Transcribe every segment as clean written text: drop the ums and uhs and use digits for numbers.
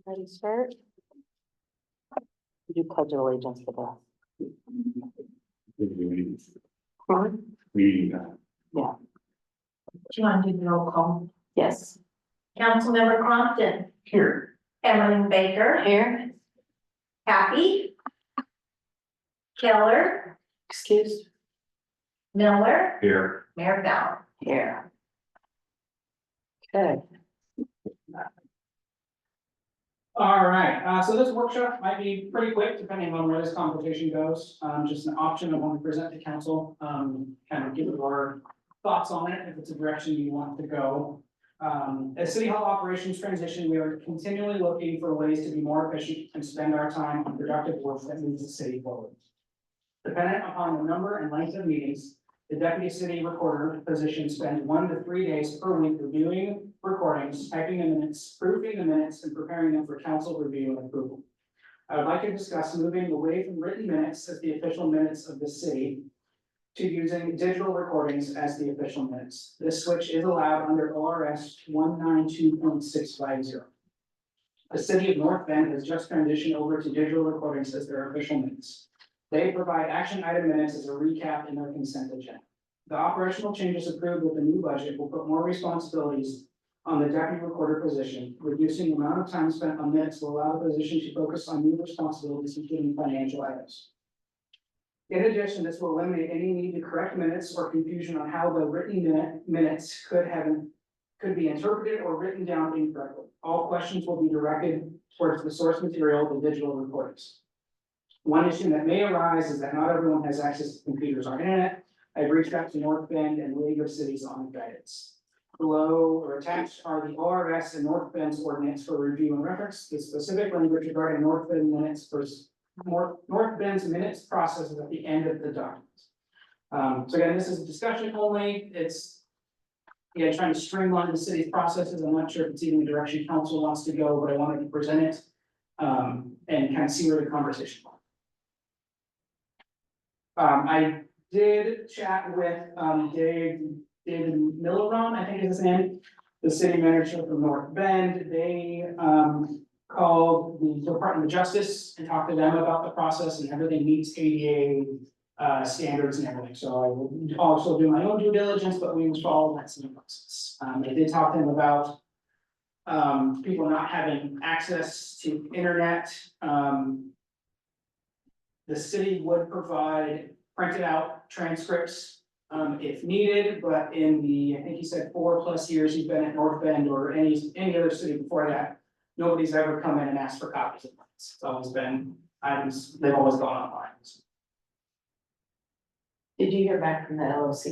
Ready, start. You pledge allegiance for the. Meeting. Yeah, Do you want to do the roll call? yes. Councilmember Crompton, Here. Emily Baker, Here, Happy, Keller, excuse, Miller, Here. Mayor Bell. here. Okay, All right, so this workshop might be pretty quick, depending on where this conversation goes. Just an option I want to present to council, kind of give your thoughts on it, if it's a direction you want to go. As City Hall operations transition, we are continually looking for ways to be more efficient and spend our time on productive work that moves the city forward. Dependent upon the number and length of meetings, the deputy city recorder position spends 1 to 3 days per week reviewing recordings, typing the minutes, proofing the minutes, and preparing them for council review and approval. I would like to discuss moving away from written minutes as the official minutes of the city to using digital recordings as the official minutes. This switch is allowed under ORS 192.650. The city of North Bend has just transitioned over to digital recordings as their official minutes. They provide action item minutes as a recap in their consent agenda. The operational changes approved with the new budget will put more responsibilities on the deputy recorder position. Reducing the amount of time spent on minutes will allow the position to focus on new responsibilities, including financial items. In addition, this will eliminate any need to correct minutes or confusion on how the written minutes could be interpreted or written down incorrectly. All questions will be directed towards the source material, the digital recordings. One issue that may arise is that not everyone has access to computers or internet. I've reached out to North Bend and League of Cities on guidance. Below or attached are the ORS and North Bend's ordinance for review and reference. The specific language regarding North Bend minutes North Bend's minutes processes at the end of the document. So again, this is a discussion only. It's trying to streamline the city's processes. I'm not sure if it's even the direction council wants to go, but I wanted to present it and kind of see where the conversation went. I did chat with David Milleron, I think is his name, the city manager from North Bend. They called the Department of Justice and talked to them about the process, and everything meets ADA standards and everything. So I will also do my own due diligence, but we will follow that same process. I did talk to them about people not having access to internet. The city would provide printed out transcripts if needed, but in the, I think he said 4+ years he's been at North Bend or any other city before that, nobody's ever come in and asked for copies of it. It's always been items, they've always gone online. did you hear back from the LOC?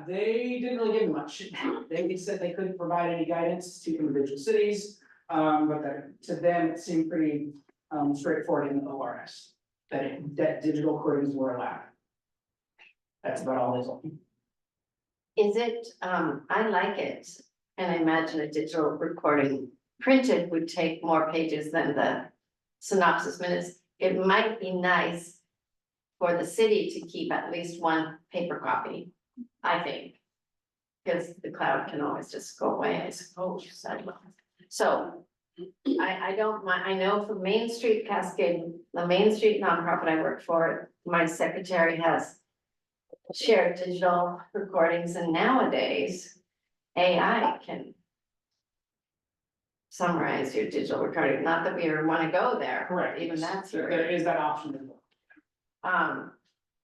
They didn't really give me much. They said they couldn't provide any guidance to individual cities, but that to them it seemed pretty straightforward in the ORS that digital recordings were allowed. That's about all they told me. Is it, I like it, and I imagine a digital recording printed would take more pages than the synopsis minutes. It might be nice for the city to keep at least one paper copy, I think. Because the cloud can always just go away, I suppose. So I don't mind, I know for Main Street Cascade, the Main Street nonprofit I work for, my secretary has shared digital recordings, and nowadays AI can summarize your digital recording, not that we ever want to go there. Correct. Even that's. There is that option as well.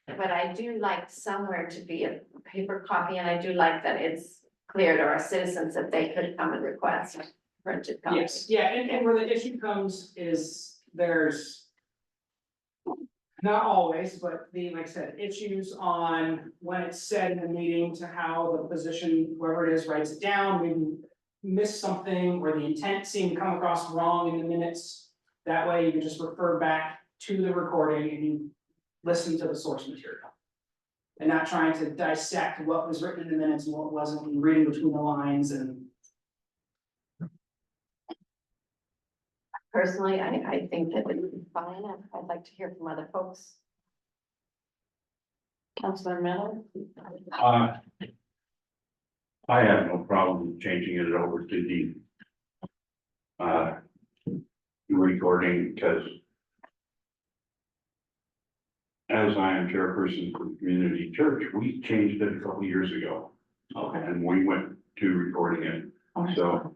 But I do like somewhere to be a paper copy, and I do like that it's clear to our citizens that they could come and request printed copies. Yes, yeah, and where the issue comes is there's. Not always, but like I said, issues on when it's said in the meeting to how the position, whoever it is, writes it down, maybe miss something where the intent seemed to come across wrong in the minutes. That way you can just refer back to the recording and you listen to the source material. And not trying to dissect what was written in the minutes and what wasn't, and reading between the lines and. Personally, I think that would be fine, and I'd like to hear from other folks. Councilor Miller? I have no problem changing it over to the recording, because as I am chairperson for the community church, we changed it a couple years ago, Okay. and we went to recording it. So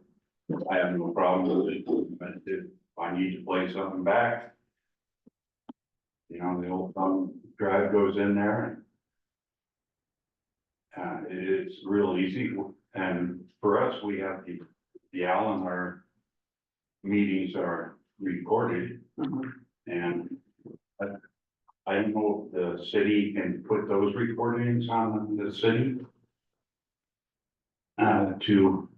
I have no problem with it, but if I need to play something back, you know, the old thumb drive goes in there. It's real easy, and for us, we have the Allen, our meetings are recorded, and I don't know if the city can put those recordings on the city to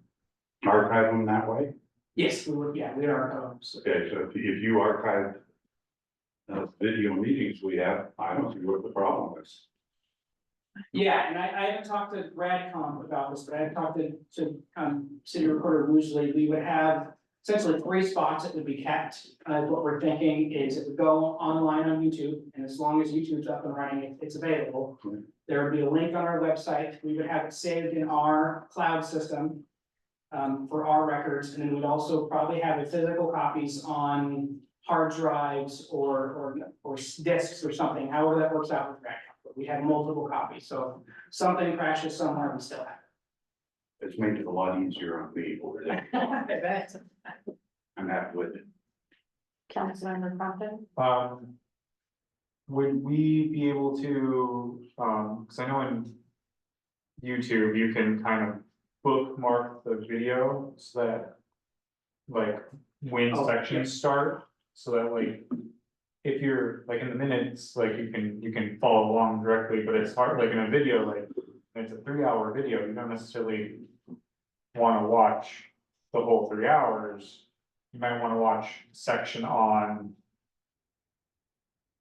archive them that way. Yes, we would, yeah, we are, Okay, so if you archive video meetings we have, I don't see what the problem is. yeah, and I haven't talked to Radcom about this, but I have talked to city recorder Woosley. We would have essentially 3 spots that would be kept. What we're thinking is it would go online on YouTube, and as long as YouTube's up and running, it's available. There would be a link on our website. We would have it saved in our cloud system for our records, and then we'd also probably have the physical copies on hard drives or discs or something, however that works out with Radcom. But we have multiple copies, so if something crashes somewhere, we still have It's made it a lot easier on me over there. it. I'm happy with it. Councilmember Compton? Would we be able to, cause I know in YouTube, you can kind of bookmark the video so that. Like when Oh, sections start, so that like. If you're like in the minutes, like you can follow along directly, but it's hard, like in a video, like, it's a 3-hour video, you don't necessarily. Wanna watch the whole 3 hours, you might wanna watch a section on.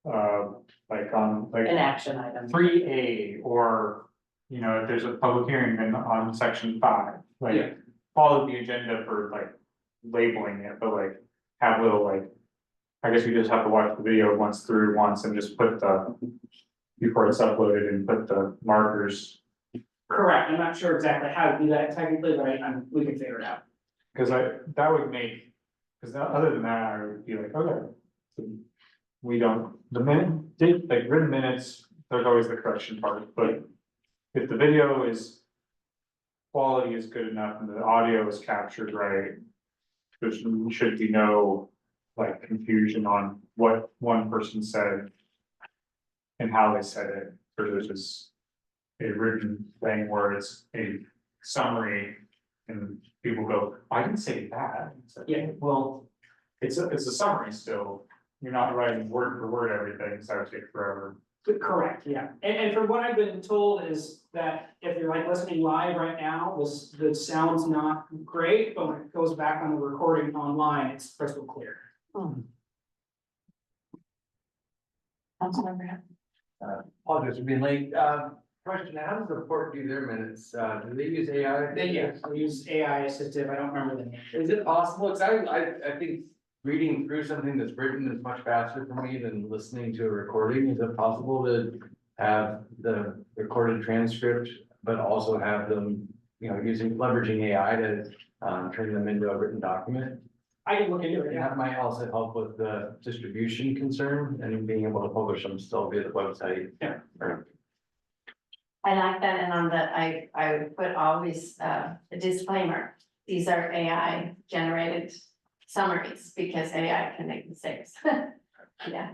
Like on, like. An action item. 3A, or, you know, if there's a public hearing then on section 5, Yeah. like, follow the agenda for like labeling it, but like, have little like. I guess we just have to watch the video once and just put the, before it's uploaded and put the markers. Correct, I'm not sure exactly how to do that technically, but we can figure it out. Cause that would make, cause other than that, I would be like, okay. We don't, like written minutes, there's always the correction part, but if the video is. Quality is good enough and the audio is captured right. There should be no, like, confusion on what one person said. And how they said it, versus a written thing where it's a summary. And people go, I didn't say that. It's like, Yeah. well, it's a summary still, you're not writing word for word everything, so it would take forever. Correct, yeah, and from what I've been told is that if you're like listening live right now, the sound's not great, but when it goes back on the recording online, it's crystal clear. Councilmember Hammond? Apologies for being late. Question, how does the port do their minutes? Do they use AI? They use AI assistive, I don't remember the name. Is it possible? Cause I think reading through something that's written is much faster for me than listening to a recording. Is it possible to have the recorded transcript, but also have them, you know, leveraging AI to turn them into a written document? I can look into it, And yeah. that might also help with the distribution concern and being able to publish them still via the website. Yeah. I like that, and on the, I would put always a disclaimer, these are AI generated summaries, because AI can make mistakes. Yeah,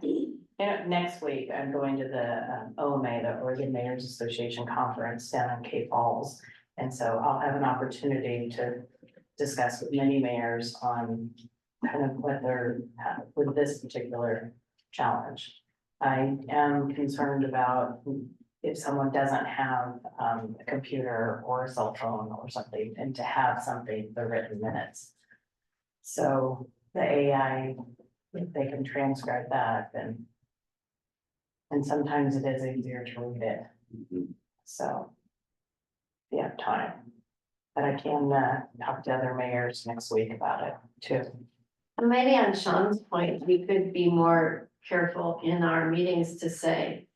Next week, I'm going to the OMA, the Oregon Mayors Association Conference down in Cape Falls. And so I'll have an opportunity to discuss with many mayors on kind of what they're, with this particular challenge. I am concerned about if someone doesn't have a computer or a cell phone or something, and to have something, the written minutes. So the AI, if they can transcribe that, then. And sometimes it is easier to read it. So. If you have time. But I can talk to other mayors next week about it too. and maybe on Sean's point, we could be more careful in our meetings to say.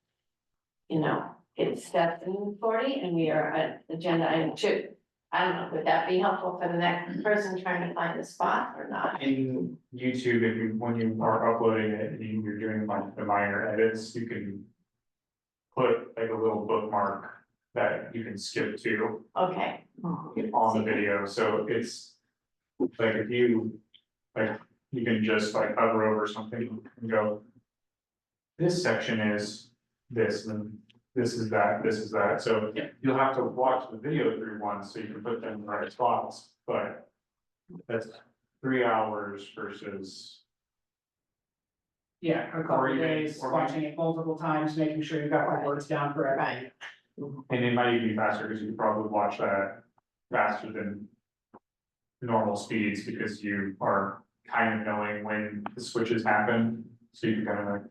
You know, it's 7:40 and we are at agenda item 2. I don't know, would that be helpful for the next person trying to find a spot or not? In YouTube, if you, when you are uploading it, and you're doing like the minor edits, you can. Put like a little bookmark that you can skip to Okay, on the video, so it's. Like if you, like, you can just like hover over something and go. This section is this, and this is that, this is that, so Yeah. you'll have to watch the video through once, so you can put them in the right spots, but. That's 3 hours versus, Yeah, a couple Or of even- days, or watching it multiple times, making sure you got the words down correctly. right, and it might even be faster, because you could probably watch that faster than. Normal speeds, because you are kind of knowing when the switches happen, so you can kind of like.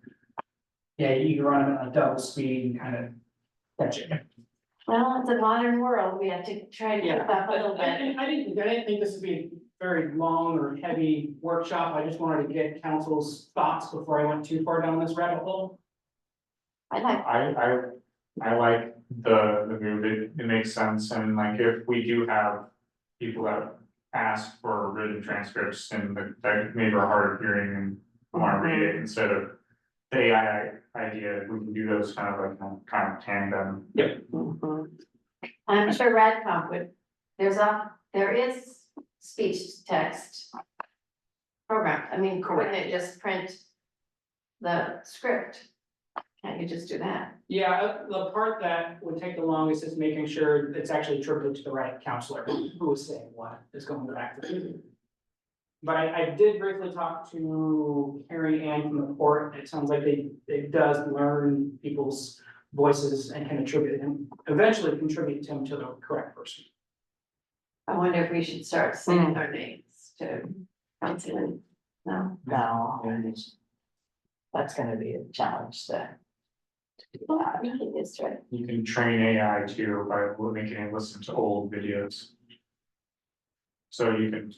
Yeah, you can run them at a double speed and kind of catch it. well, it's a modern world, we have to try to keep up a little I bit. didn't think this would be a very long or heavy workshop, I just wanted to get council's thoughts before I went too far down this rabbit hole. I like, I like the move, it makes sense, and like if we do have people that ask for written transcripts and that maybe are hard of hearing and want to read it instead of the AI idea, we can do those kind of like, kind of tandem. Mhm. I'm sure Radcom would, there is speech to text. Program, I mean, couldn't it just print the script? Can't you just do that? Yeah, the part that would take the longest is making sure it's actually attributed to the right counselor who is saying what is going back to them. But I did briefly talk to Carrie Ann from the court, it sounds like it does learn people's voices and can eventually contribute them to the correct person. I wonder if we should start saying our names to council, no? No, that's gonna be a challenge to. I think it is right. You can train AI too by making it listen to old videos. So you can,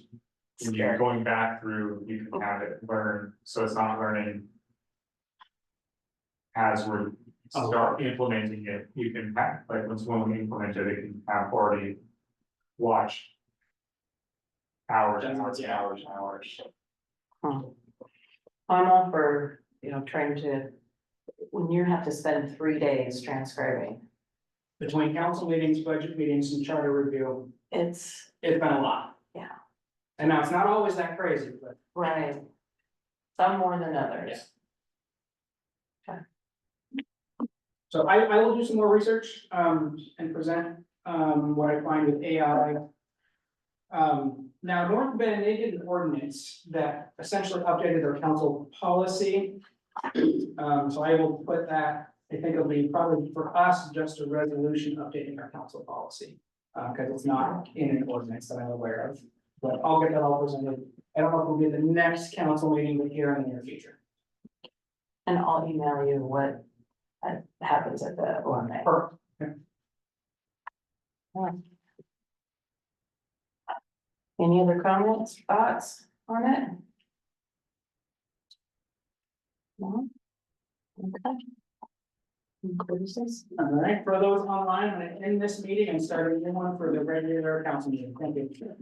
when you're going back through, you can have it learn, so it's not learning. As we're start implementing it, you can have, like, when we implement it, it can have already watched. Hours and hours and hours and hours. I'm all for, trying to, when you have to spend 3 days transcribing, Between council meetings, budget meetings and charter review, it's, it's been a lot. Yeah. And now it's not always that crazy, but right. Some more than others. so I will do some more research and present what I find with AI. Now North Bend, they did an ordinance that essentially updated their council policy. So I will put that, I think it'll be probably for us, just a resolution updating our council policy. Because it's not in an ordinance that I'm aware of, but I'll get that all presented. I don't know if it'll be the next council meeting, but here in the near future. And I'll email you what happens at the OMA. Perfect. Any other comments, thoughts on it? No? Okay. Concludes this. All right, for those online, I'm gonna end this meeting and start a new one for the regular council meeting. Thank you.